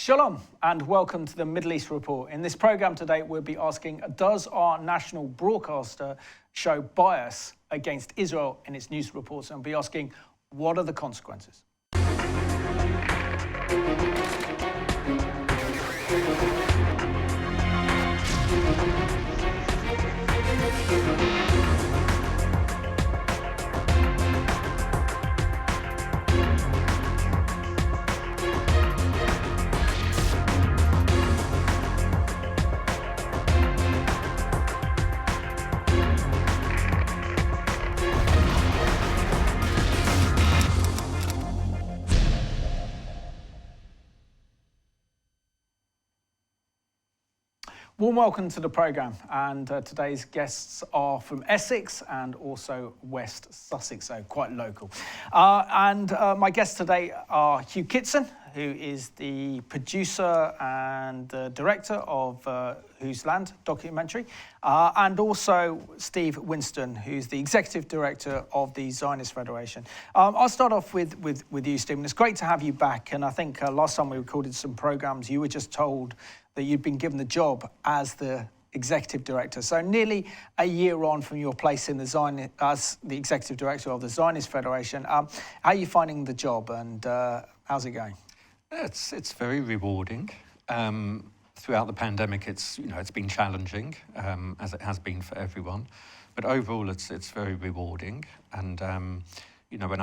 Shalom and welcome to the Middle East Report. In this programme today, we'll be asking, does our national broadcaster show bias against Israel in its news reports? And we'll be asking, what are the consequences? Warm welcome to the programme, and today's guests are from Essex and also West Sussex, so quite local. My guests today are Hugh Kitson, who is the producer and director of Whose Land documentary, and also Steve Winston, who's the executive director of the Zionist Federation. I'll start off with you, Stephen. It's great to have you back, and I think last time we recorded some programmes, you were just told that you'd been given the job as the executive director. So nearly a year on from your place in the as the executive director of the Zionist Federation, how are you finding the job, and how's it going? It's very rewarding. Throughout the pandemic, it's been challenging, as it has been for everyone. But overall, it's very rewarding. And when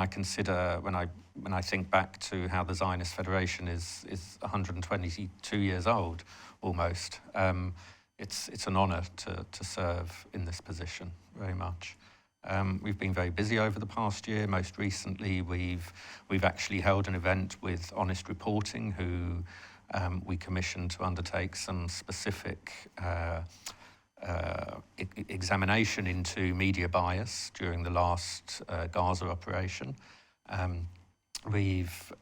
I think back to how the Zionist Federation is 122 years old, almost, it's an honour to serve in this position very much. We've been very busy over the past year. Most recently, we've actually held an event with Honest Reporting, who we commissioned to undertake some specific examination into media bias during the last Gaza operation. We've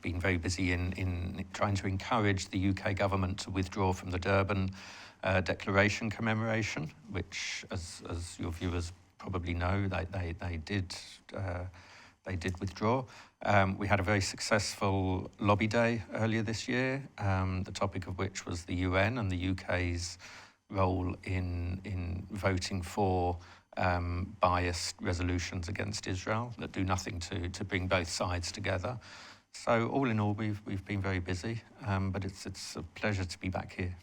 been very busy in trying to encourage the UK government to withdraw from the Durban Declaration commemoration, which, as your viewers probably know, they did withdraw. We had a very successful lobby day earlier this year, the topic of which was the UN and the UK's role in voting for biased resolutions against Israel that do nothing to bring both sides together. So all in all, we've been very busy, but it's a pleasure to be back here.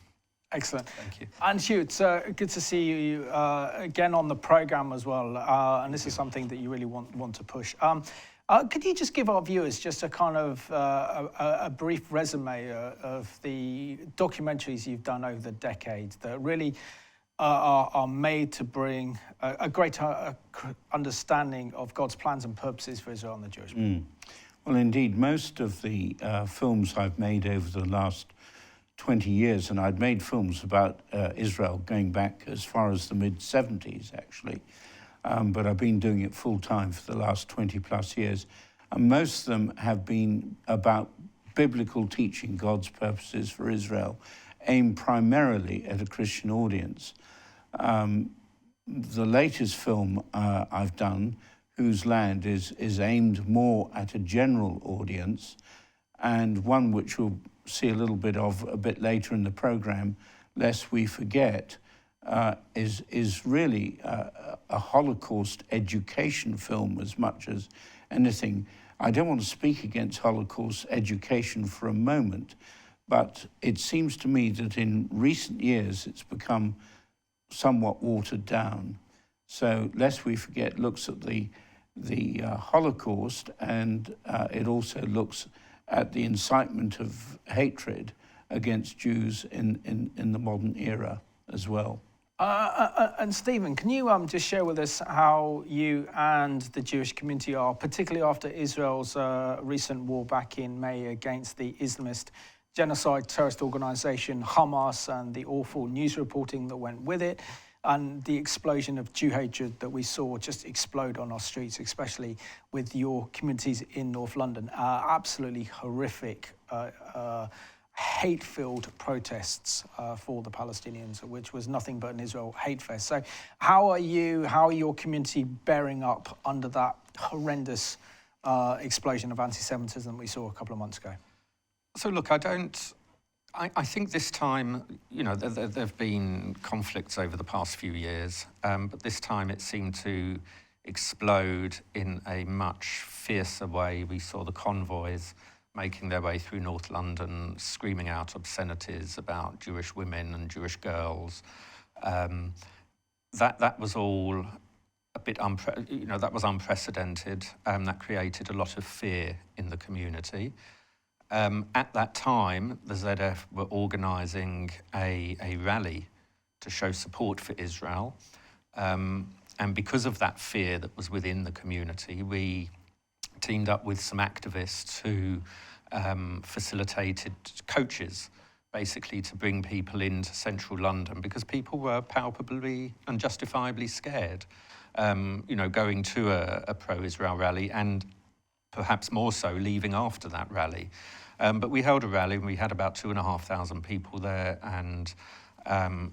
Excellent. Thank you. And Hugh, it's good to see you again on the programme as well, and this is something that you really want to push. Could you just give our viewers just a kind of a brief resume of the documentaries you've done over the decades that really are made to bring a greater understanding of God's plans and purposes for Israel and the Jewish people? Well, indeed, most of the films I've made over the last 20 years, and I'd made films about Israel going back as far as the mid-70s, actually, but I've been doing it full-time for the last 20 plus years, and most of them have been about biblical teaching, God's purposes for Israel, aimed primarily at a Christian audience. The latest film I've done, Whose Land, is aimed more at a general audience, and one which we'll see a little bit of a bit later in the programme, Lest We Forget, is really a Holocaust education film as much as anything. I don't want to speak against Holocaust education for a moment, but it seems to me that in recent years it's become somewhat watered down. So Lest We Forget looks at the Holocaust, and it also looks at the incitement of hatred against Jews in the modern era as well. And Stephen, can you just share with us how you and the Jewish community are, particularly after Israel's recent war back in May against the Islamist genocide terrorist organisation Hamas, and the awful news reporting that went with it, and the explosion of Jew hatred that we saw just explode on our streets, especially with your communities in North London. Absolutely horrific, hate-filled protests for the Palestinians, which was nothing but an Israel hate fest. So how are your community bearing up under that horrendous explosion of anti-Semitism we saw a couple of months ago? So look, I think this time, you know, there have been conflicts over the past few years, but this time it seemed to explode in a much fiercer way. We saw the convoys making their way through North London, screaming out obscenities about Jewish women and Jewish girls. That was all a bit that was unprecedented. That created a lot of fear in the community. At that time, the ZF were organising a rally to show support for Israel. And because of that fear that was within the community, we teamed up with some activists who facilitated coaches, basically to bring people into central London, because people were palpably and justifiably scared, going to a pro-Israel rally, and perhaps more so leaving after that rally. But we held a rally and we had about 2,500 people there, and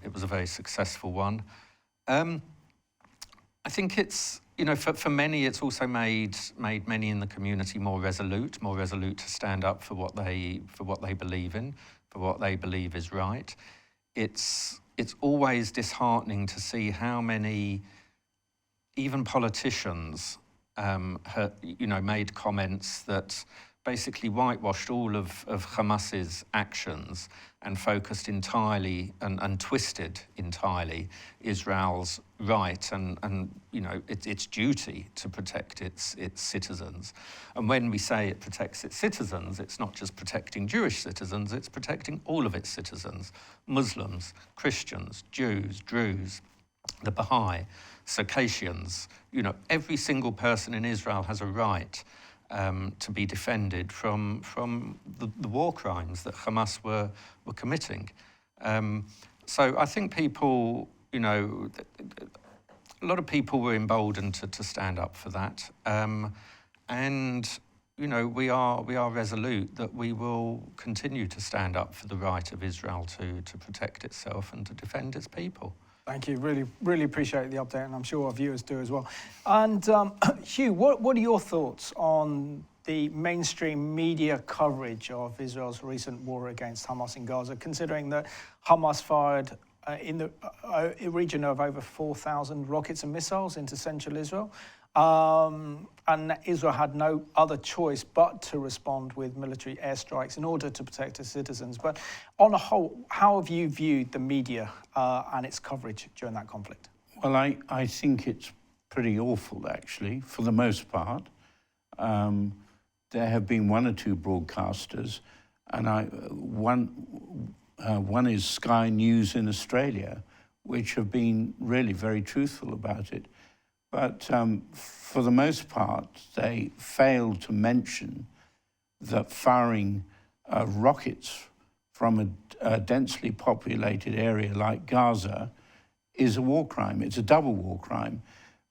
it was a very successful one. I think it's, for many, it's also made many in the community more resolute to stand up for what they believe in, for what they believe is right. It's always disheartening to see how many, even politicians, made comments that basically whitewashed all of Hamas's actions and focused entirely and twisted entirely Israel's right and its duty to protect its citizens. And when we say it protects its citizens, it's not just protecting Jewish citizens, it's protecting all of its citizens: Muslims, Christians, Jews, Druze, the Baha'i, Circassians. Every single person in Israel has a right to be defended from the war crimes that Hamas were committing. So I think people, a lot of people were emboldened to stand up for that. And we are resolute that we will continue to stand up for the right of Israel to protect itself and to defend its people. Thank you. Really, really appreciate the update, and I'm sure our viewers do as well. And Hugh, what are your thoughts on the mainstream media coverage of Israel's recent war against Hamas in Gaza, considering that Hamas fired in the region of over 4,000 rockets and missiles into central Israel, and Israel had no other choice but to respond with military airstrikes in order to protect its citizens? But on a whole, how have you viewed the media and its coverage during that conflict? Well, I think it's pretty awful, actually, for the most part. There have been one or two broadcasters, and one is Sky News in Australia, which have been really very truthful about it. But for the most part, they failed to mention that firing rockets from a densely populated area like Gaza is a war crime. It's a double war crime,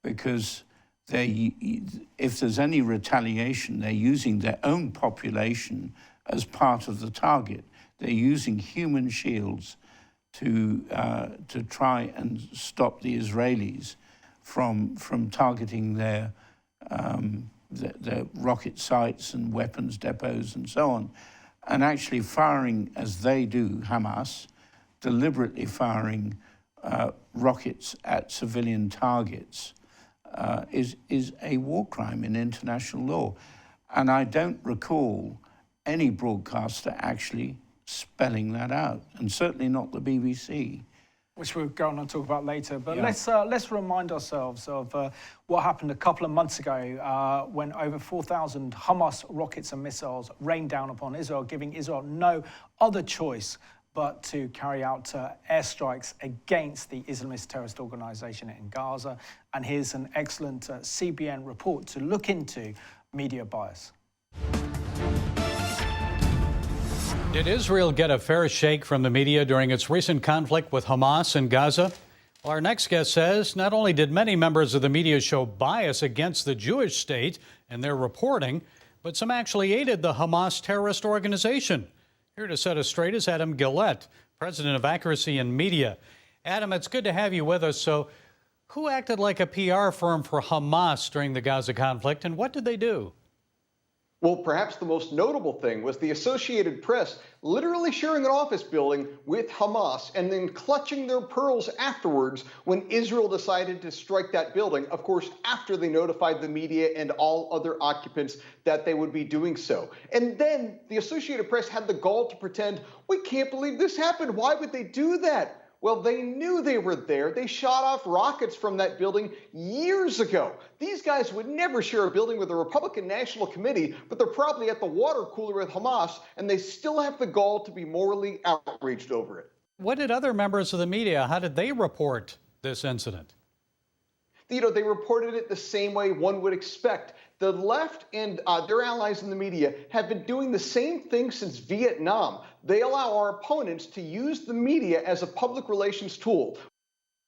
because if there's any retaliation, they're using their own population as part of the target. They're using human shields to try and stop the Israelis from targeting their rocket sites and weapons depots and so on, and actually firing, as they do, Hamas, deliberately firing rockets at civilian targets is a war crime in international law. And I don't recall any broadcaster actually spelling that out, and certainly not the BBC. Which we'll go on and talk about later. But Yeah. let's remind ourselves of what happened a couple of months ago when over 4,000 Hamas rockets and missiles rained down upon Israel, giving Israel no other choice but to carry out airstrikes against the Islamist terrorist organization in Gaza. And here's an excellent CBN report to look into media bias. Did Israel get a fair shake from the media during its recent conflict with Hamas in Gaza? Well, our next guest says not only did many members of the media show bias against the Jewish state in their reporting, but some actually aided the Hamas terrorist organization. Here to set us straight is Adam Gillette, president of Accuracy in Media. Adam, it's good to have you with us. So who acted like a PR firm for Hamas during the Gaza conflict, and what did they do? Well, perhaps the most notable thing was the Associated Press literally sharing an office building with Hamas and then clutching their pearls afterwards when Israel decided to strike that building, of course, after they notified the media and all other occupants that they would be doing so. And then the Associated Press had the gall to pretend, we can't believe this happened. Why would they do that? Well, they knew they were there. They shot off rockets from that building years ago. These guys would never share a building with the Republican National Committee, but they're probably at the water cooler with Hamas, and they still have the gall to be morally outraged over it. What did other members of the media, how did they report this incident? They reported it the same way one would expect. The left and their allies in the media have been doing the same thing since Vietnam. They allow our opponents to use the media as a public relations tool.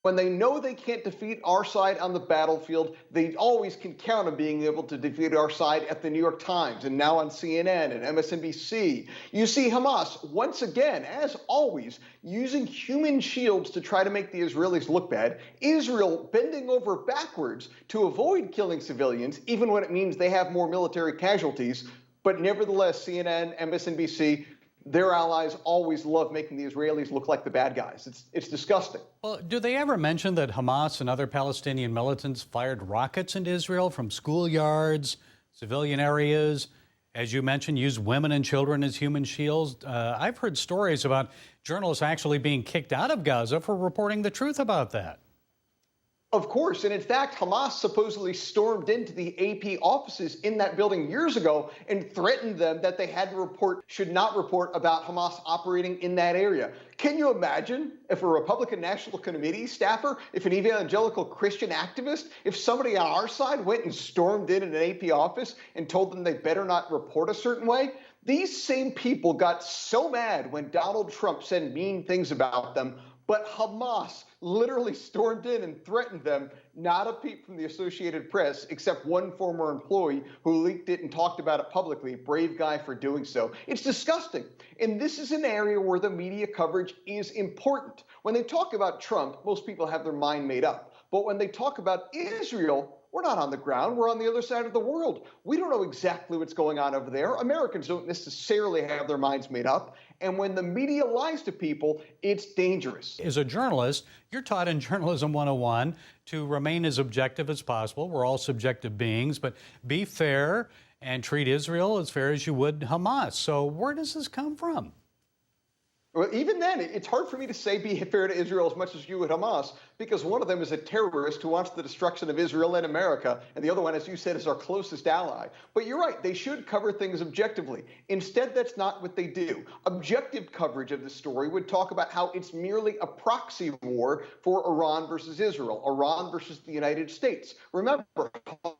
When they know they can't defeat our side on the battlefield, they always can count on being able to defeat our side at the New York Times and now on CNN and MSNBC. You see Hamas, once again, as always, using human shields to try to make the Israelis look bad. Israel bending over backwards to avoid killing civilians, even when it means they have more military casualties. But nevertheless, CNN, MSNBC, their allies always love making the Israelis look like the bad guys. It's disgusting. Well, do they ever mention that Hamas and other Palestinian militants fired rockets into Israel from schoolyards, civilian areas, as you mentioned, used women and children as human shields? I've heard stories about journalists actually being kicked out of Gaza for reporting the truth about that. Of course, and in fact, Hamas supposedly stormed into the AP offices in that building years ago and threatened them that they had to should not report about Hamas operating in that area. Can you imagine if a Republican National Committee staffer, if an evangelical Christian activist, if somebody on our side went and stormed in an AP office and told them they better not report a certain way? These same people got so mad when Donald Trump said mean things about them, but Hamas literally stormed in and threatened them. Not a peep from the Associated Press, except one former employee who leaked it and talked about it publicly. Brave guy for doing so. It's disgusting. And this is an area where the media coverage is important. When they talk about Trump, most people have their mind made up. But when they talk about Israel, we're not on the ground. We're on the other side of the world. We don't know exactly what's going on over there. Americans don't necessarily have their minds made up. And when the media lies to people, it's dangerous. As a journalist, you're taught in Journalism 101 to remain as objective as possible. We're all subjective beings, but be fair and treat Israel as fair as you would Hamas. So where does this come from? Well, even then, it's hard for me to say be fair to Israel as much as you would Hamas, because one of them is a terrorist who wants the destruction of Israel and America, and the other one, as you said, is our closest ally. But you're right, they should cover things objectively. Instead, that's not what they do. Objective coverage of the story would talk about how it's merely a proxy war for Iran versus Israel, Iran versus the United States. Remember,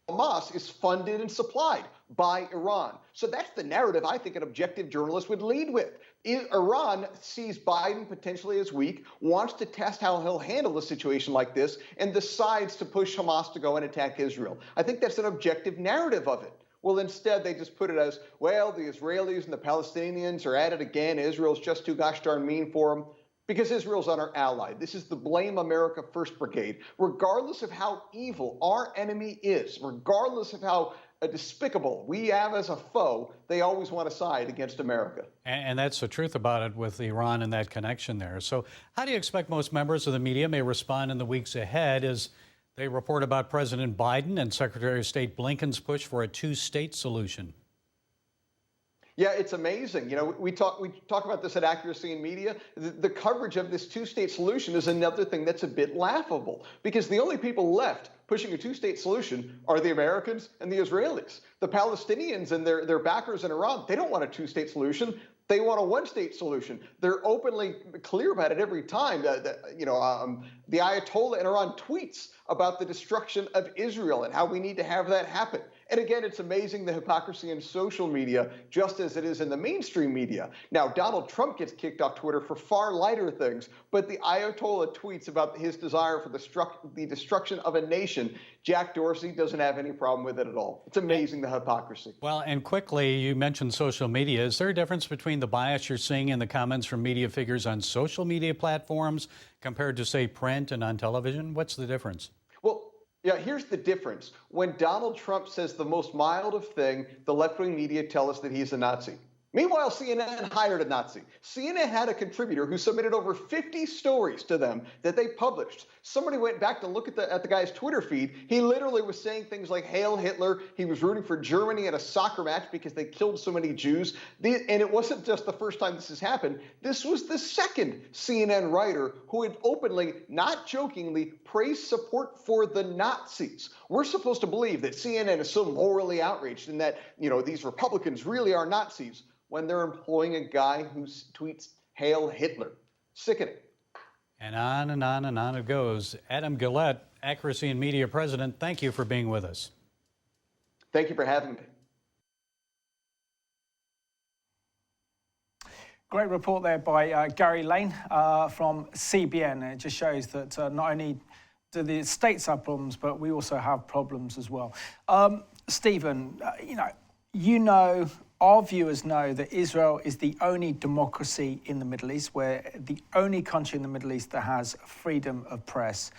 Hamas is funded and supplied by Iran. So that's the narrative I think an objective journalist would lead with. Iran sees Biden potentially as weak, wants to test how he'll handle a situation like this, and decides to push Hamas to go and attack Israel. I think that's an objective narrative of it. Well, instead, they just put it as, well, the Israelis and the Palestinians are at it again. Israel's just too gosh darn mean for them. Because Israel's our ally. This is the Blame America First Brigade. Regardless of how evil our enemy is, regardless of how despicable we have as a foe, they always want to side against America. And that's the truth about it with Iran and that connection there. So how do you expect most members of the media may respond in the weeks ahead as they report about President Biden and Secretary of State Blinken's push for a two-state solution? Yeah, it's amazing. You know, we talk about this at Accuracy in Media. The coverage of this two-state solution is another thing that's a bit laughable, because the only people left pushing a two-state solution are the Americans and the Israelis. The Palestinians and their backers in Iran, they don't want a two-state solution. They want a one-state solution. They're openly clear about it every time. The Ayatollah in Iran tweets about the destruction of Israel and how we need to have that happen. And again, it's amazing the hypocrisy in social media, just as it is in the mainstream media. Now, Donald Trump gets kicked off Twitter for far lighter things, but the Ayatollah tweets about his desire for the destruction of a nation. Jack Dorsey doesn't have any problem with it at all. It's amazing the hypocrisy. Well, and quickly, you mentioned social media. Is there a difference between the bias you're seeing in the comments from media figures on social media platforms compared to, say, print and on television? What's the difference? Well, Yeah, here's the difference. When Donald Trump says the most mild of thing, the left-wing media tell us that he's a Nazi. Meanwhile, CNN hired a Nazi. CNN had a contributor who submitted over 50 stories to them that they published. Somebody went back to look at the guy's Twitter feed. He literally was saying things like "Hail Hitler." He was rooting for Germany at a soccer match because they killed so many Jews. And it wasn't just the first time this has happened. This was the second CNN writer who had openly, not jokingly, praised support for the Nazis. We're supposed to believe that CNN is so morally outraged and that, these Republicans really are Nazis, when they're employing a guy who tweets "Hail Hitler." Sickening. And on and on and on it goes. Adam Gillette, Accuracy in Media President, thank you for being with us. Thank you for having me. Great report there by Gary Lane from CBN. It just shows that not only do the states have problems, but we also have problems as well. Stephen, our viewers know that Israel is the only democracy in the Middle East, where the only country in the Middle East that has freedom of press.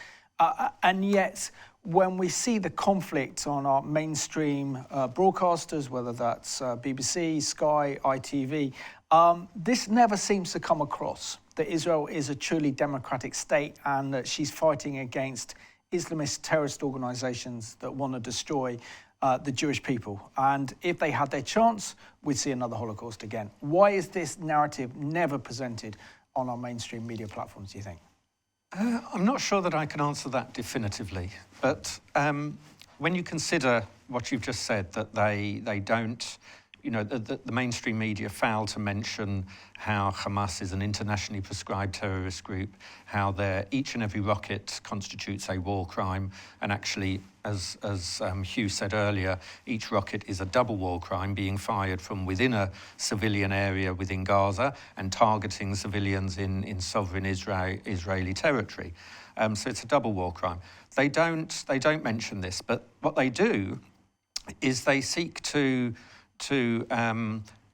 And yet, when we see the conflict on our mainstream broadcasters, whether that's BBC, Sky, ITV, this never seems to come across that Israel is a truly democratic state and that she's fighting against Islamist terrorist organizations that want to destroy the Jewish people. And if they had their chance, we'd see another Holocaust again. Why is this narrative never presented on our mainstream media platforms, do you think? I'm not sure that I can answer that definitively. But when you consider what you've just said, that they don't, the mainstream media fail to mention how Hamas is an internationally prescribed terrorist group, how each and every rocket constitutes a war crime, and actually, as Hugh said earlier, each rocket is a double war crime being fired from within a civilian area within Gaza and targeting civilians in sovereign Israeli territory. So it's a double war crime. They don't mention this, but what they do is they seek to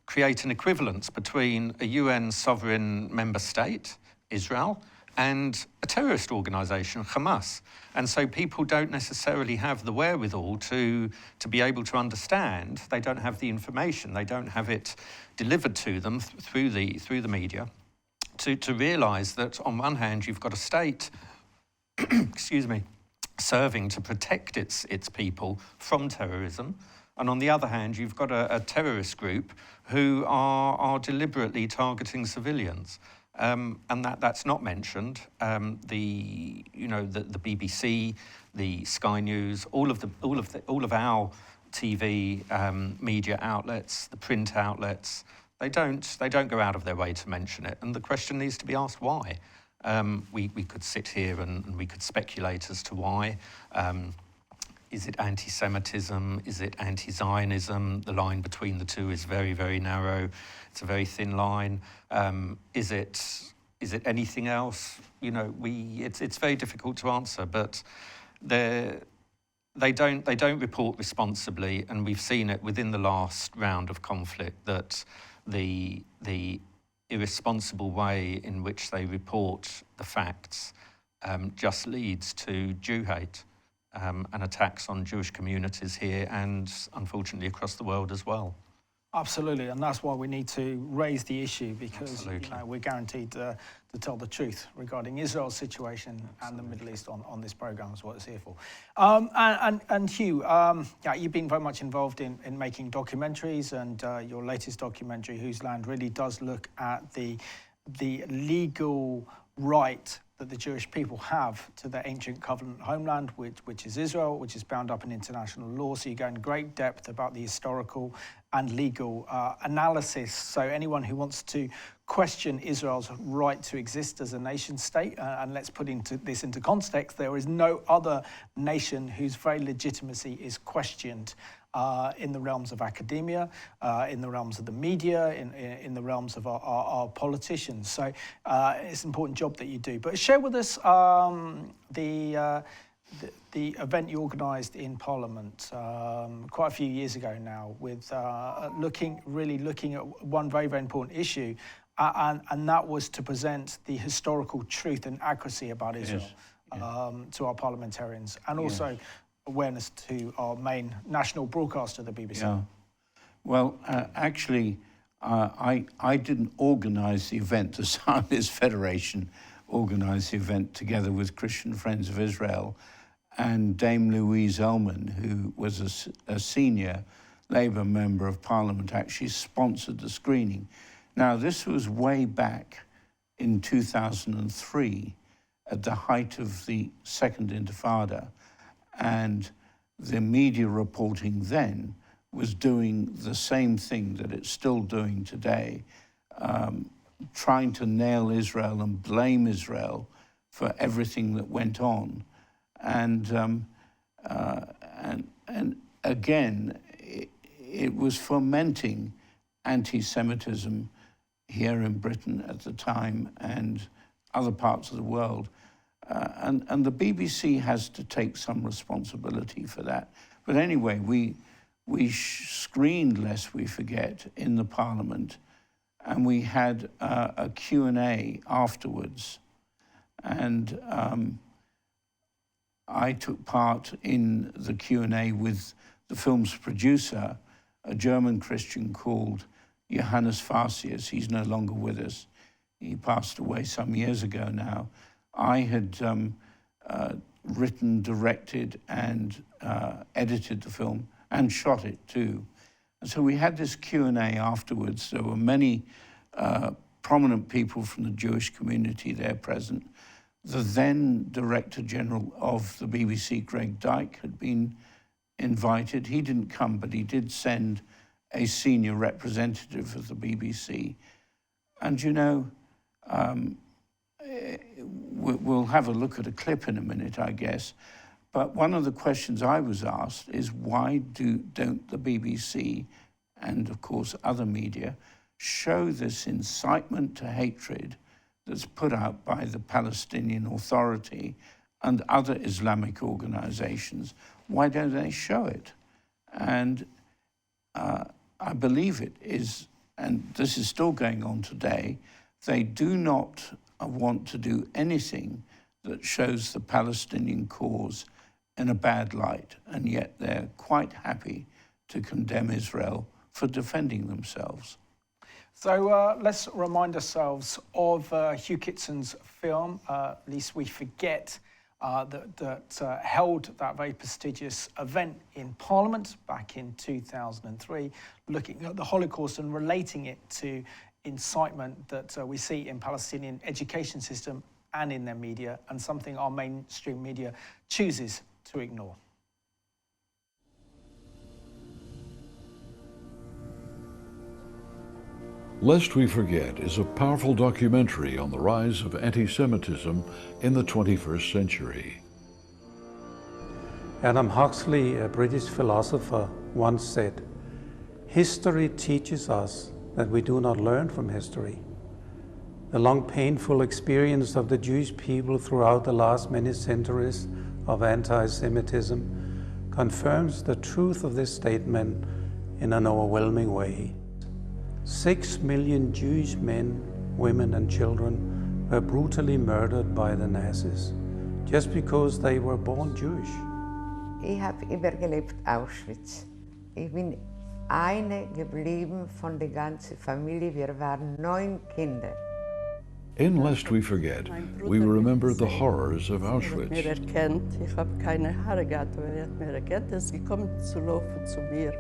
create an equivalence between a UN sovereign member state, Israel, and a terrorist organisation, Hamas. And so people don't necessarily have the wherewithal to be able to understand. They don't have the information. They don't have it delivered to them through the media to realise that on one hand you've got a state, excuse me, serving to protect its people from terrorism. And on the other hand, you've got a terrorist group who are deliberately targeting civilians, and that's not mentioned. The BBC, the Sky News, all of our TV media outlets, the print outlets, they don't go out of their way to mention it. And the question needs to be asked why. We could sit here and we could speculate as to why. Is it anti-Semitism? Is it anti-Zionism? The line between the two is very, very narrow. It's a very thin line. Is it anything else? It's very difficult to answer. But they don't report responsibly, and we've seen it within the last round of conflict that the irresponsible way in which they report the facts just leads to Jew hate. And attacks on Jewish communities here and unfortunately across the world as well. Absolutely, and that's why we need to raise the issue, because we're guaranteed to tell the truth regarding Israel's situation and the Middle East on this programme is what it's here for. And Hugh, you've been very much involved in making documentaries, and your latest documentary, Whose Land, really does look at the legal right that the Jewish people have to their ancient covenant homeland, which is Israel, which is bound up in international law. So you go in great depth about the historical and legal analysis. So anyone who wants to question Israel's right to exist as a nation state, and let's put this into context, there is no other nation whose very legitimacy is questioned in the realms of academia, in the realms of the media, in the realms of our politicians. So it's an important job that you do. But share with us the event you organised in Parliament quite a few years ago now, with looking at one very, very important issue, and that was to present the historical truth and accuracy about Israel to our parliamentarians, and also awareness to our main national broadcaster, the BBC? Yeah. Well, actually, I didn't organise the event. The Zionist Federation organised the event together with Christian Friends of Israel, and Dame Louise Ellman, who was a senior Labour Member of Parliament, actually sponsored the screening. Now, this was way back in 2003, at the height of the Second Intifada, and the media reporting then was doing the same thing that it's still doing today, trying to nail Israel and blame Israel for everything that went on. And again, it was fomenting anti-Semitism here in Britain at the time and other parts of the world. And the BBC has to take some responsibility for that. But anyway, we screened Lest We Forget in the Parliament, and we had a Q&A afterwards. And I took part in the Q&A with the film's producer, a German Christian called Johannes Farsius. He's no longer with us. He passed away some years ago now. I had written, directed, and edited the film, and shot it too. And so we had this Q&A afterwards. There were many prominent people from the Jewish community there present. The then Director General of the BBC, Greg Dyke, had been invited. He didn't come, but he did send a senior representative of the BBC. And you know, we'll have a look at a clip in a minute, I guess. But one of the questions I was asked is, why don't the BBC and, of course, other media show this incitement to hatred that's put out by the Palestinian Authority and other Islamic organizations? Why don't they show it? And I believe it is, and this is still going on today, they do not want to do anything that shows the Palestinian cause in a bad light, and yet they're quite happy to condemn Israel for defending themselves. So let's remind ourselves of Hugh Kitson's film, Lest We Forget, that held that very prestigious event in Parliament back in 2003, looking at the Holocaust and relating it to incitement that we see in Palestinian education system and in their media, and something our mainstream media chooses to ignore. Lest We Forget is a powerful documentary on the rise of anti-Semitism in the 21st century. Adam Huxley, a British philosopher, once said, "History teaches us that we do not learn from history." The long painful experience of the Jewish people throughout the last many centuries of anti-Semitism confirms the truth of this statement in an overwhelming way. 6 million Jewish men, women and children were brutally murdered by the Nazis, just because they were born Jewish. Ich habe überlebt Auschwitz. Ich bin eine geblieben von der ganzen Familie. Wir waren 9 Kinder. In Lest We Forget, we remember the horrors of Auschwitz. Ich habe mich erkannt. Ich habe keine Haare gehabt, aber er hat mir erkannt, er ist gekommen zu laufen zu mir.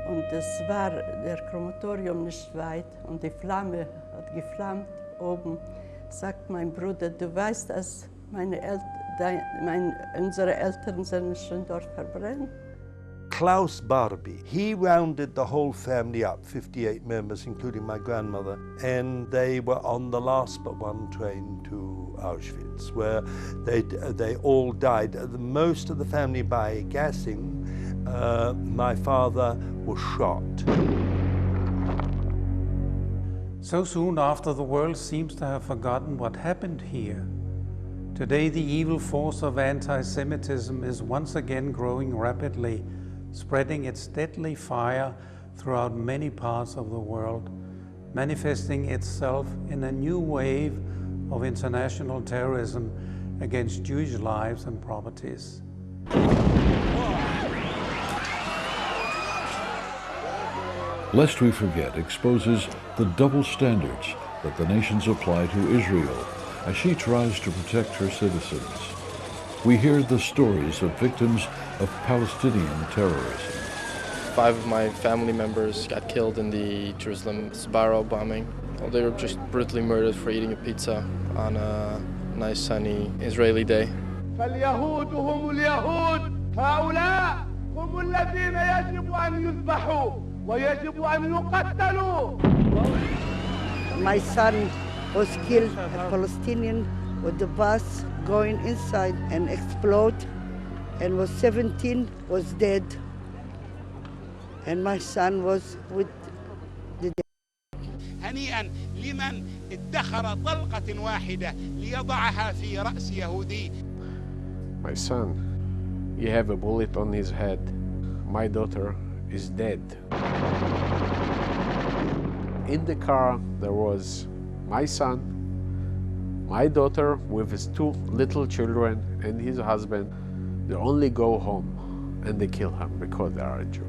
Und es war der Krematorium nicht weit und die Flamme hat geflammt oben. Sagt mein Bruder, du weißt, dass unsere Eltern sind schon dort verbrannt. Klaus Barbie, he rounded the whole family up, 58 members, including my grandmother, and they were on the last but one train to Auschwitz, where they all died. Most of the family by gassing. My father was shot. So soon after, the world seems to have forgotten what happened here. Today, the evil force of anti-Semitism is once again growing rapidly, spreading its deadly fire throughout many parts of the world, manifesting itself in a new wave of international terrorism against Jewish lives and properties. Lest We Forget exposes the double standards that the nations apply to Israel as she tries to protect her citizens. We hear the stories of victims of Palestinian terrorism. 5 of my family members got killed in the Jerusalem Sbarro bombing. They were just brutally murdered for eating a pizza on a nice sunny Israeli day. فاليهود هم اليهود هؤلاء هم الذين يجب أن يذبحوا ويجب أن يقتلوا. My son was killed, a Palestinian, with the bus going inside and explode, and was 17, was dead. And my son was with the هنيئا لمن ادخر طلقة واحدة ليضعها في رأس يهودي. My son, you have a bullet on his head. My daughter is dead. In the car, there was my son, my daughter with his 2 little children and his husband. They only go home and they kill him because they are a Jew.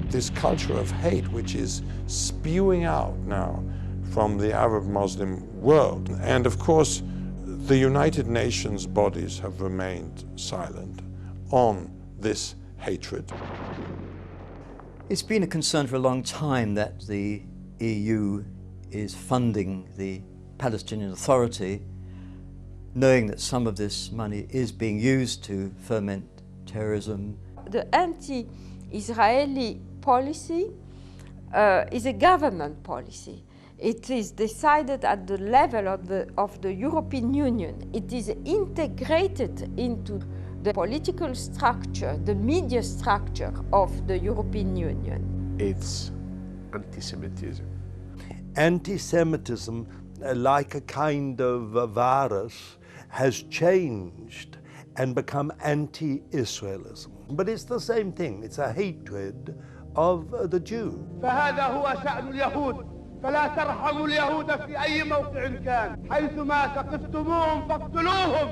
This culture of hate which is spewing out now from the Arab Muslim world. And of course, the United Nations bodies have remained silent on this hatred. It's been a concern for a long time that the EU is funding the Palestinian Authority, knowing that some of this money is being used to foment terrorism. The anti-Israeli policy is a government policy. It is decided at the level of the European Union. It is integrated into the political structure, the media structure of the European Union. It's anti-Semitism. Anti-Semitism, like a kind of virus, has changed and become anti-Israelism. But it's the same thing. It's a hatred of the Jew. فهذا هو شأن اليهود فلا ترحموا اليهود في أي موقع كان حيثما ثقفتموهم فاقتلوهم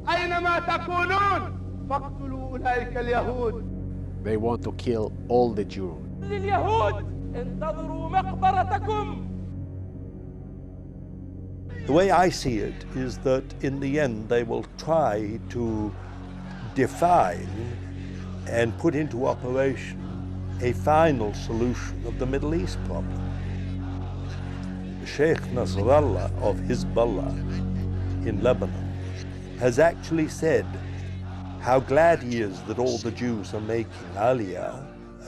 أينما تكونون فاقتلوا أولئك اليهود. They want to kill all the Jews. لليهود انتظروا مقبرتكم. The way I see it is that in the end they will try to define and put into operation a final solution of the Middle East problem. Sheikh Nasrallah of Hezbollah in Lebanon has actually said how glad he is that all the Jews are making Aliyah,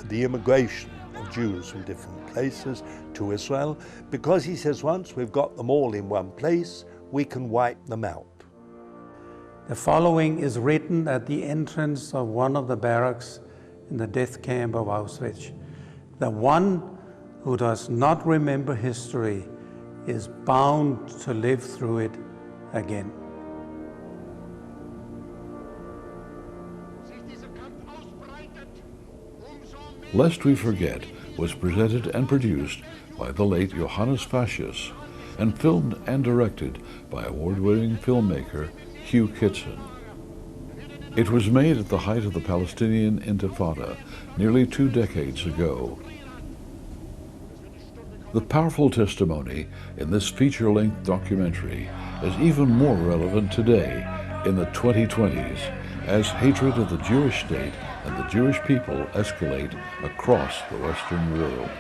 the immigration of Jews from different places to Israel, because he says once we've got them all in one place, we can wipe them out. The following is written at the entrance of one of the barracks in the death camp of Auschwitz. The one who does not remember history is bound to live through it again. Lest We Forget was presented and produced by the late Johannes Fascius and filmed and directed by award-winning filmmaker Hugh Kitson. It was made at the height of the Palestinian Intifada nearly 2 decades ago. The powerful testimony in this feature-length documentary is even more relevant today in the 2020s as hatred of the Jewish state and the Jewish people escalate across the Western world.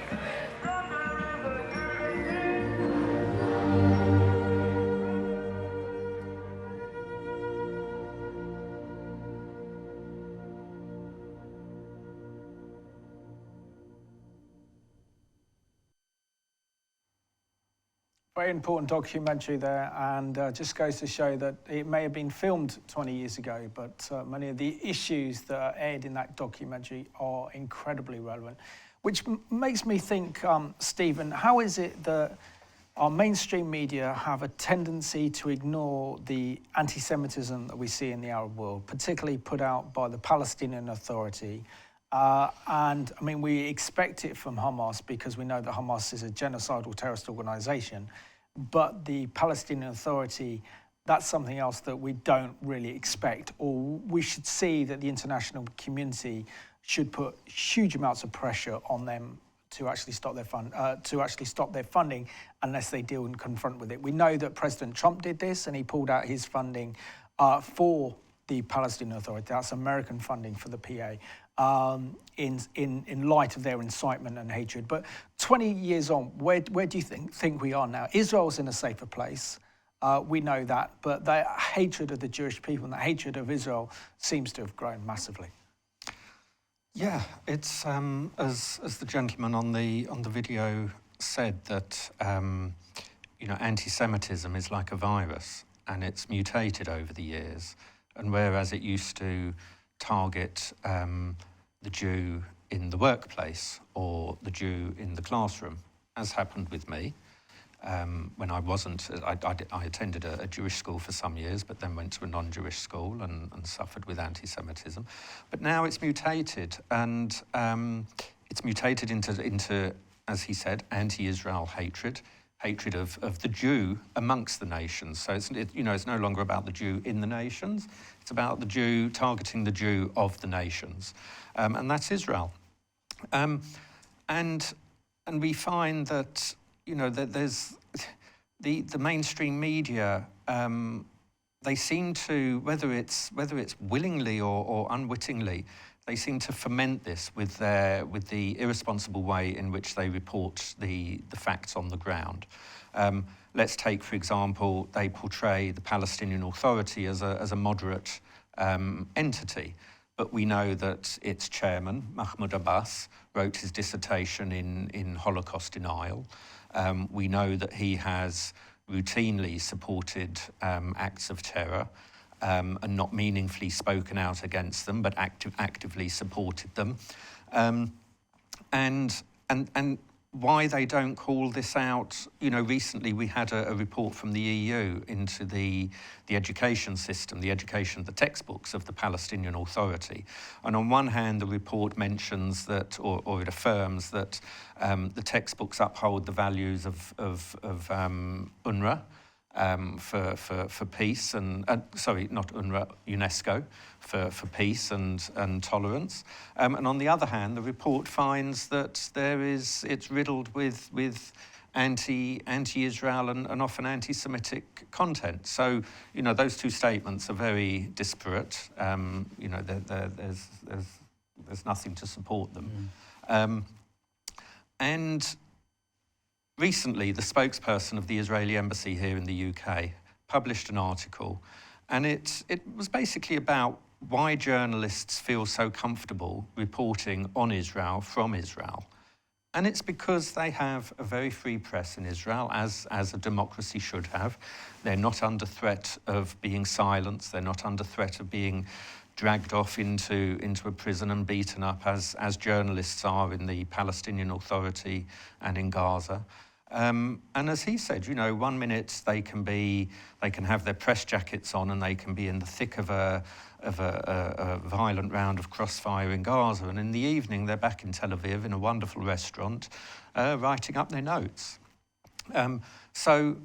Very important documentary there, and just goes to show that it may have been filmed 20 years ago, but many of the issues that are aired in that documentary are incredibly relevant. Which makes me think, Stephen, how is it that our mainstream media have a tendency to ignore the anti-Semitism that we see in the Arab world, particularly put out by the Palestinian Authority? And I mean, we expect it from Hamas because we know that Hamas is a genocidal terrorist organization, but the Palestinian Authority, that's something else that we don't really expect, or we should see that the international community should put huge amounts of pressure on them to actually stop their funding unless they deal and confront with it. We know that President Trump did this, and he pulled out his funding for the Palestinian Authority. That's American funding for the PA, in light of their incitement and hatred. But 20 years on, where do you think we are now? Israel's in a safer place. We know that, but the hatred of the Jewish people and the hatred of Israel seems to have grown massively. Yeah, it's as the gentleman on the video said, that anti-Semitism is like a virus, and it's mutated over the years. And whereas it used to target the Jew in the workplace or the Jew in the classroom, as happened with me, when I attended a Jewish school for some years, but then went to a non-Jewish school and suffered with anti-Semitism. But now it's mutated, and it's mutated into, as he said, anti-Israel hatred of the Jew amongst the nations. So it's no longer about the Jew in the nations; it's about the Jew targeting the Jew of the nations, and that's Israel. And we find that that there's the mainstream media. They seem to, whether it's willingly or unwittingly, they seem to foment this with the irresponsible way in which they report the facts on the ground. Let's take, for example, they portray the Palestinian Authority as a moderate entity, but we know that its chairman, Mahmoud Abbas, wrote his dissertation in Holocaust denial. We know that he has routinely supported acts of terror, and not meaningfully spoken out against them, but actively supported them. And why they don't call this out, recently we had a report from the EU into the education system, the textbooks of the Palestinian Authority. And on one hand, the report mentions that, or it affirms that the textbooks uphold the values of UNRWA, for peace and sorry, not UNRWA, UNESCO, for peace and tolerance. And on the other hand, the report finds that it's riddled with anti-Israel and often anti-Semitic content. So those two statements are very disparate. There's nothing to support them. And recently, the spokesperson of the Israeli embassy here in the UK published an article, and it was basically about why journalists feel so comfortable reporting on Israel from Israel. And it's because they have a very free press in Israel, as a democracy should have. They're not under threat of being silenced. They're not under threat of being dragged off into a prison and beaten up as journalists are in the Palestinian Authority and in Gaza. And as he said, 1 minute they can have their press jackets on and they can be in the thick of a violent round of crossfire in Gaza, and in the evening they're back in Tel Aviv in a wonderful restaurant, writing up their notes. So,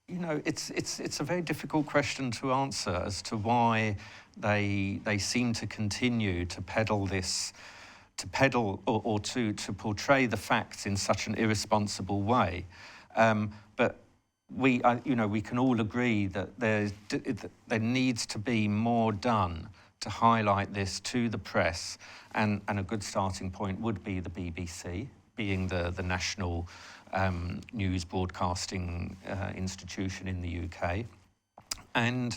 it's a very difficult question to answer as to why they seem to continue to peddle this. To portray the facts in such an irresponsible way, but we can all agree that there needs to be more done to highlight this to the press, and a good starting point would be the BBC, being the national news broadcasting institution in the UK. And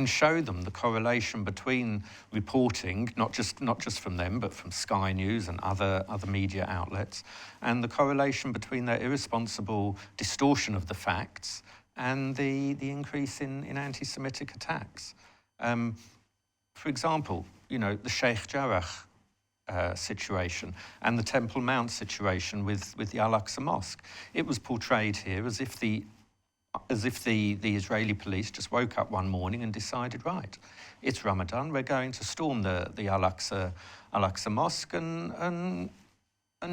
show them the correlation between reporting, not just from them, but from Sky News and other media outlets, and the correlation between their irresponsible distortion of the facts and the increase in anti-Semitic attacks. For example, the Sheikh Jarrah situation and the Temple Mount situation with the Al-Aqsa Mosque. It was portrayed here as if the Israeli police just woke up one morning and decided, right, it's Ramadan, we're going to storm the Al-Aqsa Mosque and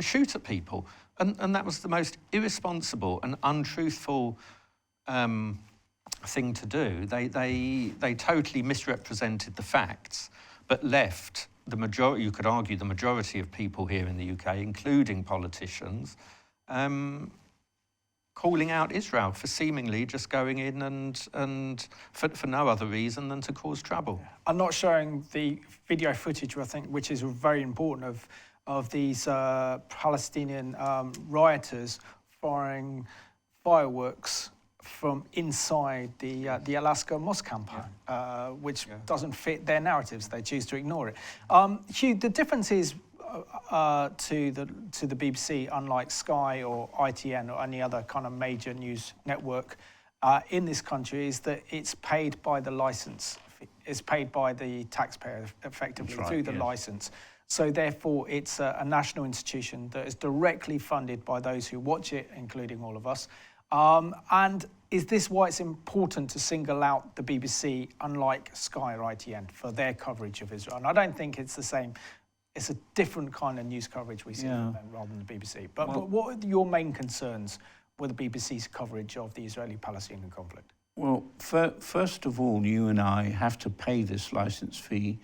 shoot at people. And that was the most irresponsible and untruthful thing to do. They totally misrepresented the facts, but left the majority, you could argue the majority of people here in the UK, including politicians, calling out Israel for seemingly just going in and for no other reason than to cause trouble. I'm not showing the video footage, I think, which is very important, of these Palestinian rioters firing fireworks from inside the Alaska mosque campus, which doesn't fit their narratives. They choose to ignore it. Hugh, the difference is to the BBC, unlike Sky or ITN or any other kind of major news network in this country, is that it's paid by the license. It's paid by the taxpayer effectively through the license. So therefore, it's a national institution that is directly funded by those who watch it, including all of us. And is this why it's important to single out the BBC, unlike Sky or ITN, for their coverage of Israel? And I don't think it's the same. It's a different kind of news coverage we see from them rather than the BBC. But what are your main concerns with the BBC's coverage of the Israeli-Palestinian conflict? Well, first of all, you and I have to pay this license fee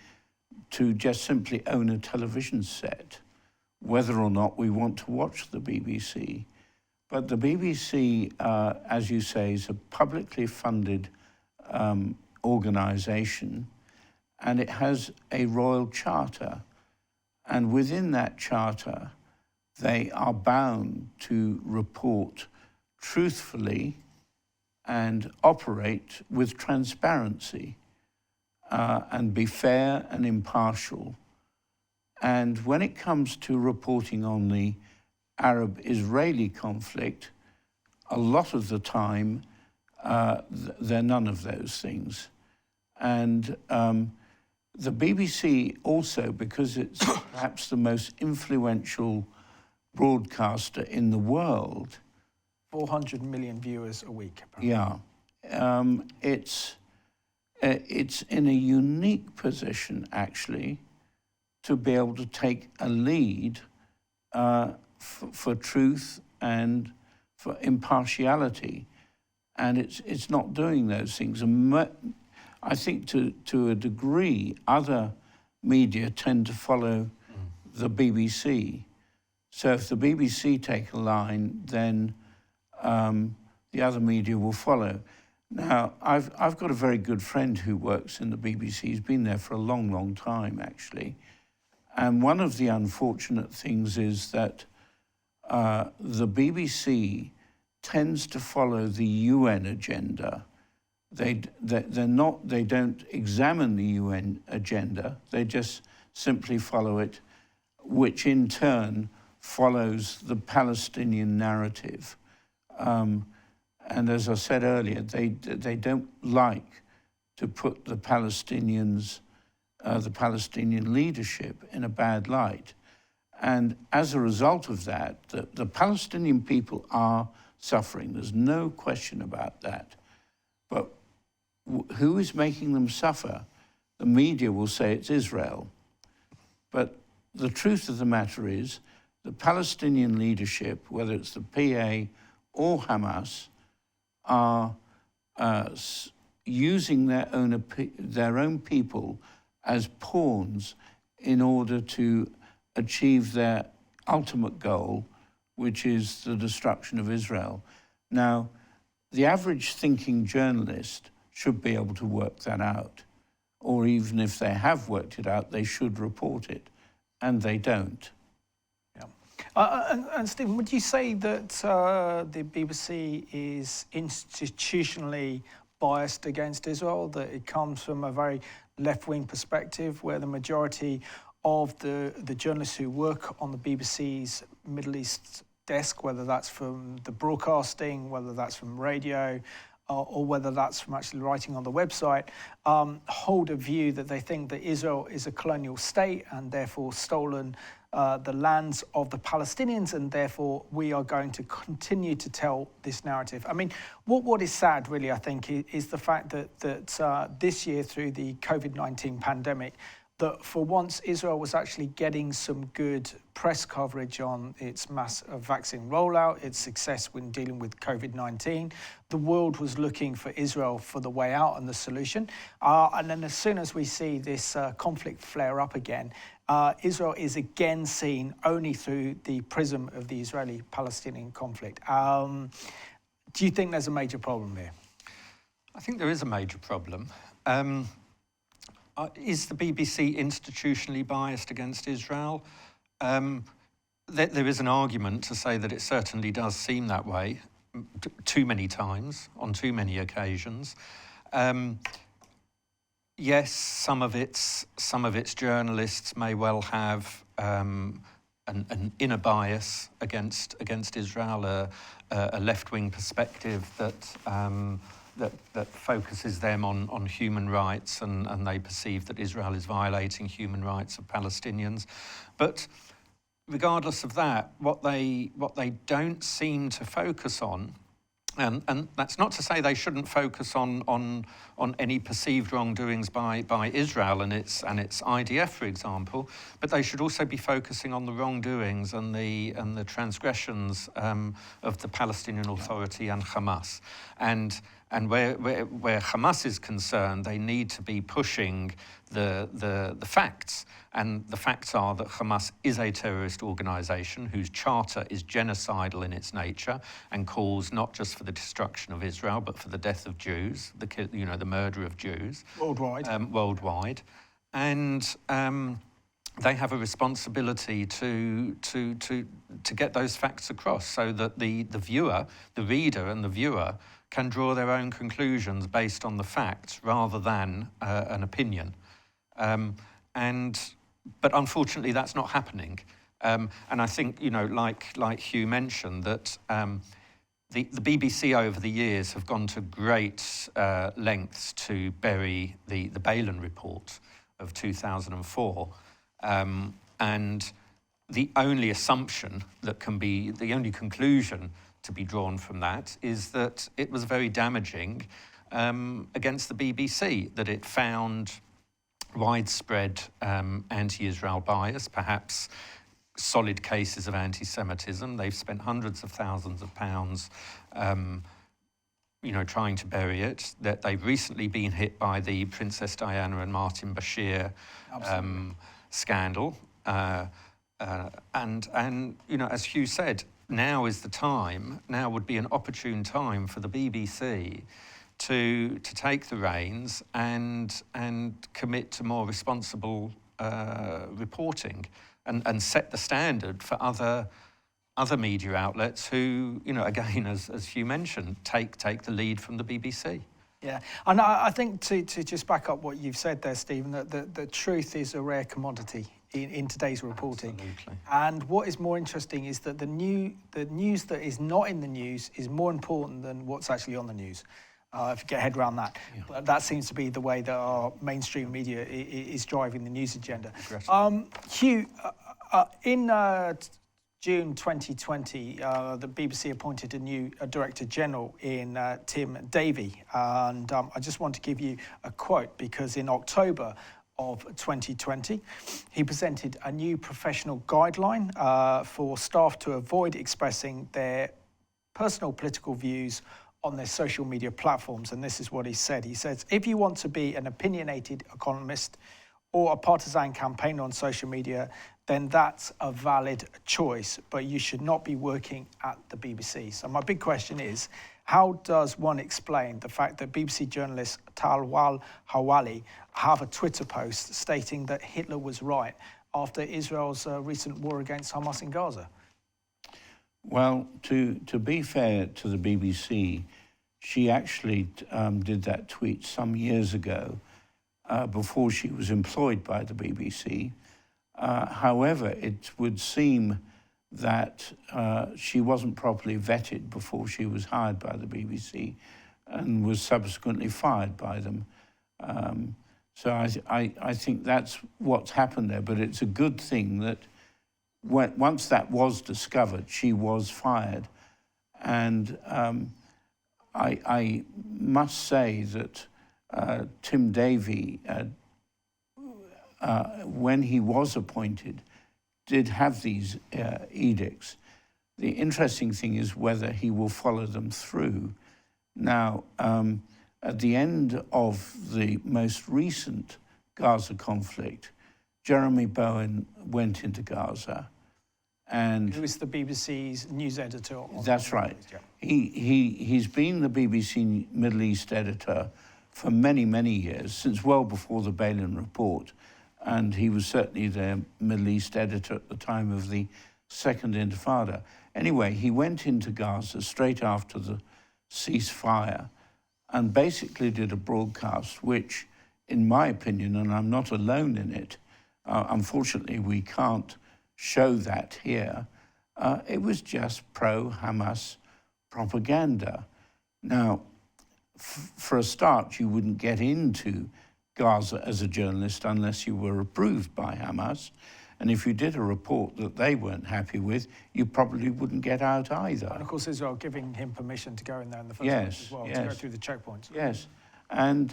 to just simply own a television set, whether or not we want to watch the BBC. But the BBC, as you say, is a publicly funded organisation, and it has a royal charter. And within that charter, they are bound to report truthfully and operate with transparency and be fair and impartial. And when it comes to reporting on the Arab-Israeli conflict, a lot of the time, they're none of those things. And the BBC also, because it's perhaps the most influential broadcaster in the world. 400 million viewers a week, apparently. Yeah. It's in a unique position, actually, to be able to take a lead for truth and for impartiality. And it's not doing those things. And I think to a degree, other media tend to follow the BBC. So if the BBC take a line, then the other media will follow. Now, I've got a very good friend who works in the BBC. He's been there for a long, long time, actually. And one of the unfortunate things is that the BBC tends to follow the UN agenda. They don't examine the UN agenda. They just simply follow it, which in turn follows the Palestinian narrative. And as I said earlier, they don't like to put the Palestinians, the Palestinian leadership in a bad light. And as a result of that, the Palestinian people are suffering. There's no question about that. But who is making them suffer? The media will say it's Israel. But the truth of the matter is the Palestinian leadership, whether it's the PA or Hamas, are using their own people as pawns in order to achieve their ultimate goal, which is the destruction of Israel. Now, the average thinking journalist should be able to work that out, or even if they have worked it out, they should report it, and they don't. And Stephen, would you say that the BBC is institutionally biased against Israel, that it comes from a very left-wing perspective where the majority of the journalists who work on the BBC's Middle East desk, whether that's from the broadcasting, whether that's from radio, or whether that's from actually writing on the website, hold a view that they think that Israel is a colonial state and therefore stolen the lands of the Palestinians, and therefore we are going to continue to tell this narrative. I mean, what is sad, really, I think, is the fact that this year, through the COVID-19 pandemic, that for once Israel was actually getting some good press coverage on its mass vaccine rollout, its success when dealing with COVID-19. The world was looking for Israel for the way out and the solution. And then as soon as we see this conflict flare up again, Israel is again seen only through the prism of the Israeli-Palestinian conflict. Do you think there's a major problem here? I think there is a major problem. Is the BBC institutionally biased against Israel? There is an argument to say that it certainly does seem that way too many times, on too many occasions. Yes, some of its journalists may well have an inner bias against Israel, a left-wing perspective that focuses them on human rights, and they perceive that Israel is violating human rights of Palestinians. But regardless of that, what they don't seem to focus on, and that's not to say they shouldn't focus on any perceived wrongdoings by Israel and its IDF, for example, but they should also be focusing on the wrongdoings and the transgressions of the Palestinian Authority and Hamas. And where Hamas is concerned, they need to be pushing the facts. And the facts are that Hamas is a terrorist organisation whose charter is genocidal in its nature and calls not just for the destruction of Israel, but for the death of Jews, the murder of Jews. Worldwide. And they have a responsibility to get those facts across so that the reader and the viewer can draw their own conclusions based on the facts rather than an opinion. But unfortunately, that's not happening. And I think, like Hugh mentioned, that the BBC over the years have gone to great lengths to bury the Balen Report of 2004. And the only assumption that can be, the only conclusion to be drawn from that is that it was very damaging against the BBC, that it found widespread anti-Israel bias, perhaps solid cases of anti-Semitism. They've spent hundreds of thousands of pounds trying to bury it. That they've recently been hit by the Princess Diana and Martin Bashir scandal. And as Hugh said, now would be an opportune time for the BBC to take the reins and commit to more responsible reporting and set the standard for other media outlets who, again, as Hugh mentioned, take the lead from the BBC. Yeah, and I think to just back up what you've said there, Stephen, that the truth is a rare commodity in today's reporting. Absolutely. And what is more interesting is that the news that is not in the news is more important than what's actually on the news. If you get a head around that. Yeah. But that seems to be the way that our mainstream media is driving the news agenda. Hugh, in June 2020, the BBC appointed a new Director General in Tim Davie. And I just want to give you a quote, because in October of 2020, he presented a new professional guideline for staff to avoid expressing their personal political views on their social media platforms. And this is what he said. He says, if you want to be an opinionated economist or a partisan campaigner on social media, then that's a valid choice, but you should not be working at the BBC. So my big question is, how does one explain the fact that BBC journalist Talwal Hawali have a Twitter post stating that Hitler was right after Israel's recent war against Hamas in Gaza? Well, to be fair to the BBC, she actually did that tweet some years ago before she was employed by the BBC. However, it would seem that she wasn't properly vetted before she was hired by the BBC and was subsequently fired by them. So I think that's what's happened there, but it's a good thing that once that was discovered, she was fired. And I must say that Tim Davie when he was appointed, did have these edicts. The interesting thing is whether he will follow them through. Now, at the end of the most recent Gaza conflict, Jeremy Bowen went into Gaza, and who is the BBC's news editor? That's right. Yeah. He's been the BBC Middle East editor for many, many years, since well before the Balen Report, and he was certainly the Middle East editor at the time of the Second Intifada. Anyway, he went into Gaza straight after the ceasefire and basically did a broadcast which, in my opinion, and I'm not alone in it, unfortunately we can't show that here, it was just pro-Hamas propaganda. Now, for a start, you wouldn't get into Gaza as a journalist unless you were approved by Hamas. And if you did a report that they weren't happy with, you probably wouldn't get out either. And of course, Israel giving him permission to go in there in the first place as well, to go through the checkpoints. Yes, and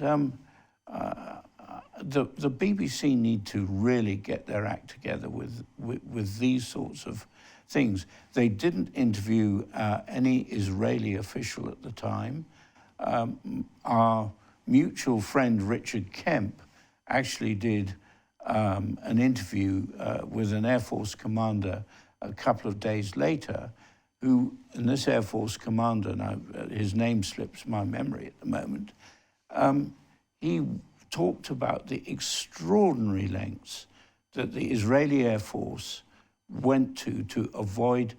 the BBC need to really get their act together with these sorts of things. They didn't interview any Israeli official at the time. Our mutual friend Richard Kemp actually did an interview with an Air Force commander a couple of days later, and this Air Force commander, now his name slips my memory at the moment, he talked about the extraordinary lengths that the Israeli Air Force went to avoid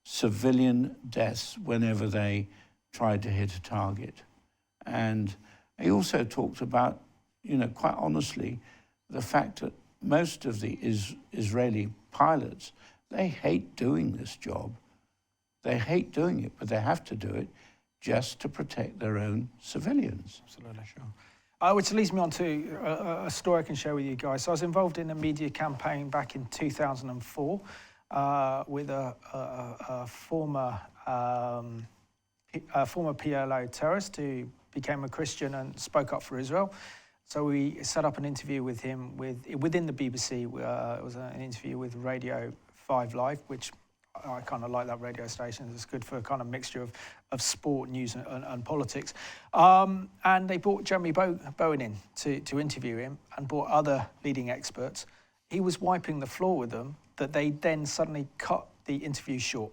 civilian deaths whenever they tried to hit a target. And he also talked about, quite honestly, the fact that most of the Israeli pilots, they hate doing this job. They hate doing it, but they have to do it just to protect their own civilians. Absolutely, sure. Which leads me on to a story I can share with you guys. So I was involved in a media campaign back in 2004 with a former PLO terrorist who became a Christian and spoke up for Israel. So we set up an interview with him within the BBC. It was an interview with Radio 5 Live, which I kind of like that radio station. It's good for a kind of mixture of sport, news and politics. And they brought Jeremy Bowen in to interview him and brought other leading experts. He was wiping the floor with them, that they then suddenly cut the interview short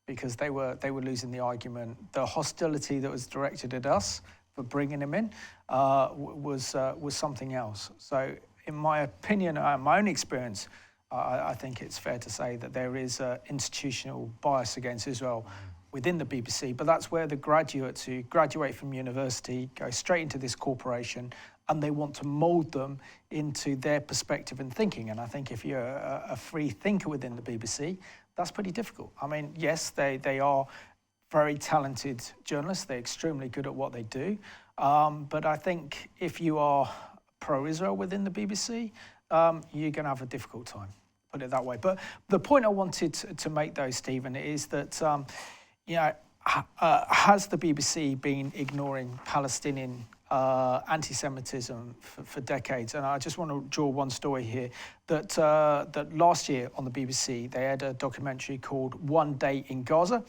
because they were losing the argument. The hostility that was directed at us for bringing him in was something else. So in my opinion, my own experience, I think it's fair to say that there is institutional bias against Israel within the BBC, but that's where the graduates who graduate from university go straight into this corporation and they want to mould them into their perspective and thinking. And I think if you're a free thinker within the BBC, that's pretty difficult. I mean, yes, they are very talented journalists. They're extremely good at what they do. But I think if you are pro-Israel within the BBC, you're going to have a difficult time, put it that way. But the point I wanted to make, though, Stephen, is that, has the BBC been ignoring Palestinian anti-Semitism for decades? And I just want to draw one story here, that last year on the BBC, they had a documentary called One Day in Gaza,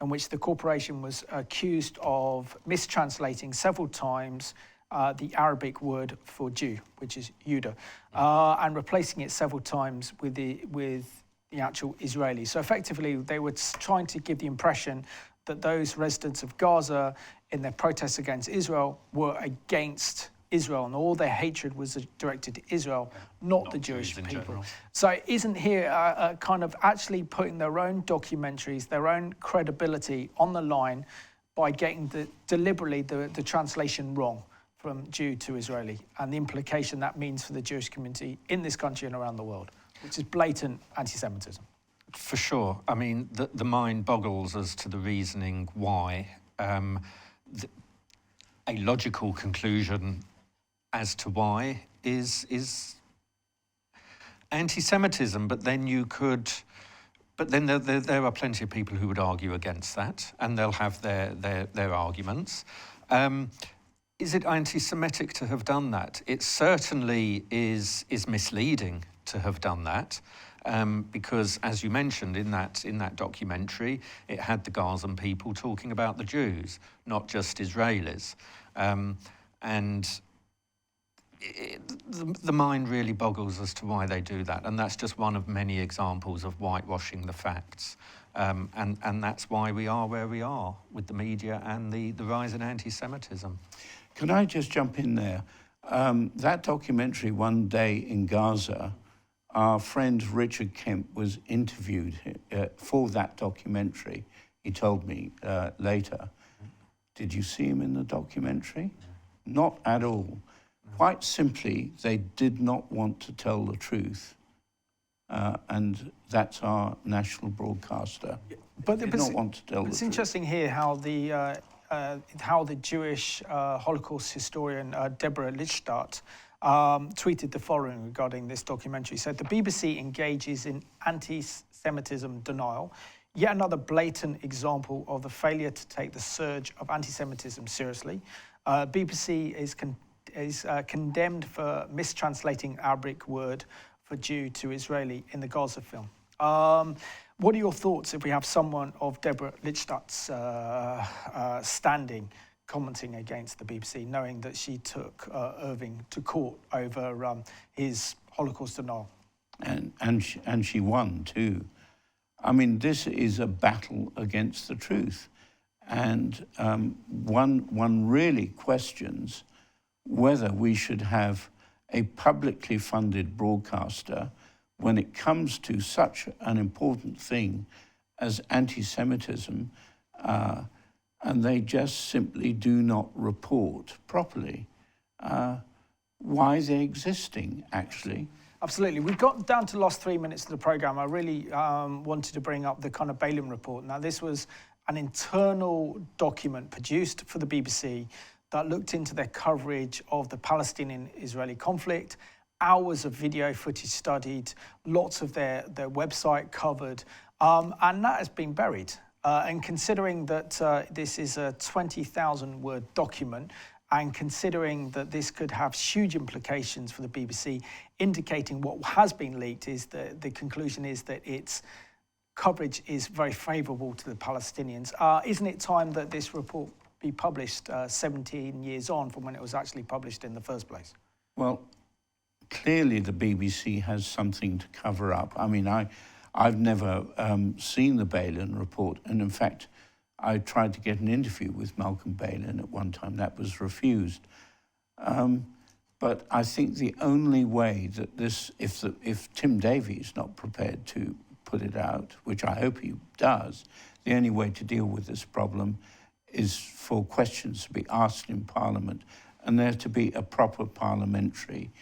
in which the corporation was accused of mistranslating several times the Arabic word for Jew, which is Judah, and replacing it several times with the actual Israeli. So effectively, they were trying to give the impression that those residents of Gaza, in their protests against Israel, were against Israel, and all their hatred was directed to Israel, not the Jewish people. General. So isn't here kind of actually putting their own documentaries, their own credibility on the line by getting deliberately the translation wrong from Jew to Israeli, and the implication that means for the Jewish community in this country and around the world, which is blatant anti-Semitism? For sure. I mean, the mind boggles as to the reasoning why. A logical conclusion as to why is anti-Semitism, but then there are plenty of people who would argue against that, and they'll have their arguments. is it anti-Semitic to have done that? It certainly is misleading to have done that, because, as you mentioned in that documentary, it had the Gazan people talking about the Jews, not just Israelis, and the mind really boggles as to why they do that, and that's just one of many examples of whitewashing the facts. And that's why we are where we are with the media and the rise in anti-Semitism. Can I just jump in there? That documentary, One Day in Gaza, our friend Richard Kemp was interviewed for that documentary. He told me later. Did you see him in the documentary? Not at all. Quite simply, they did not want to tell the truth. And that's our national broadcaster. But did not want to tell the It's truth. interesting here how the Jewish Holocaust historian Deborah Lichtstadt tweeted the following regarding this documentary. Said the BBC engages in anti-Semitism denial, yet another blatant example of the failure to take the surge of anti-Semitism seriously. BBC is condemned for mistranslating Arabic word for Jew to Israeli in the Gaza film. What are your thoughts if we have someone of Deborah Lichtstadt's standing commenting against the BBC, knowing that she took Irving to court over his Holocaust denial? And she won too. I mean, this is a battle against the truth. And one really questions whether we should have a publicly funded broadcaster when it comes to such an important thing as anti-Semitism, and they just simply do not report properly. Why they're existing, actually. Absolutely. We've got down to the last 3 minutes of the programme. I really wanted to bring up the kind of Balen Report. Now, this was an internal document produced for the BBC that looked into their coverage of the Palestinian-Israeli conflict, hours of video footage studied, lots of their website covered, and that has been buried. And considering that this is a 20,000-word document, and considering that this could have huge implications for the BBC, indicating what has been leaked is that the conclusion is that its coverage is very favourable to the Palestinians. Isn't it time that this report be published 17 years on from when it was actually published in the first place? Well, clearly the BBC has something to cover up. I mean, I've never seen the Balen Report, and in fact, I tried to get an interview with Malcolm Balen at one time. That was refused. But I think the only way that this, if Tim Davies not prepared to put it out, which I hope he does, the only way to deal with this problem is for questions to be asked in Parliament and there to be a proper parliamentary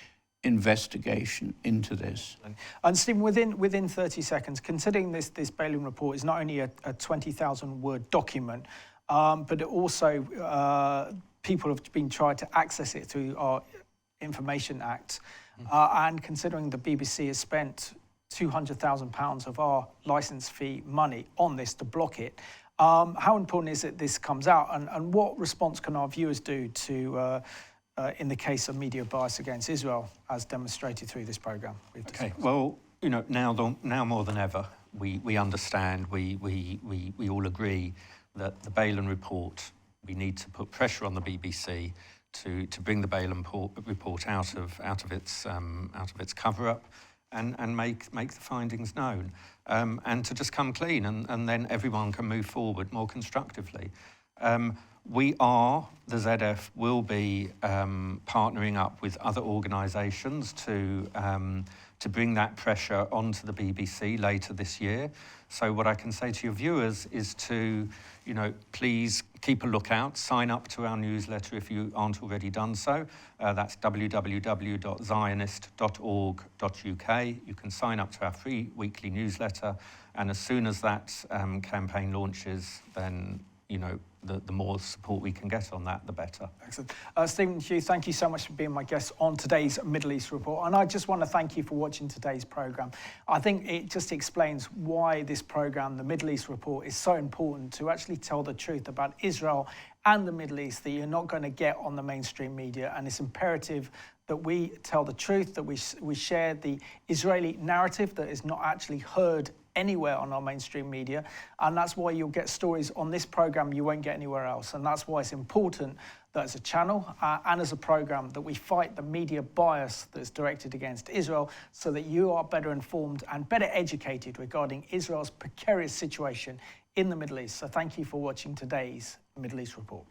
investigation into this. And Stephen, within 30 seconds, considering this Balen Report is not only a 20,000-word document, but it also people have been trying to access it through our Information Act, and considering the BBC has spent £200,000 of our licence fee money on this to block it, how important is it this comes out, and what response can our viewers do to in the case of media bias against Israel, as demonstrated through this programme? Okay, well, you know, now more than ever, we understand, we all agree that the Balen Report, we need to put pressure on the BBC to bring the Balen Report out of its cover-up and make the findings known, and to just come clean, and then everyone can move forward more constructively. The ZF will be partnering up with other organisations to bring that pressure onto the BBC later this year. So what I can say to your viewers is to, you know, please keep a lookout, sign up to our newsletter if you aren't already done so. That's www.zionist.org.uk. You can sign up to our free weekly newsletter, and as soon as that campaign launches, then, you know, the more support we can get on that, the better. Excellent. Stephen Hugh, thank you so much for being my guest on today's Middle East Report. And I just want to thank you for watching today's programme. I think it just explains why this programme, the Middle East Report, is so important to actually tell the truth about Israel and the Middle East that you're not going to get on the mainstream media. And it's imperative that we tell the truth, that we share the Israeli narrative that is not actually heard anywhere on our mainstream media. And that's why you'll get stories on this programme you won't get anywhere else. And that's why it's important that as a channel and as a programme that we fight the media bias that's directed against Israel so that you are better informed and better educated regarding Israel's precarious situation in the Middle East. So thank you for watching today's Middle East Report.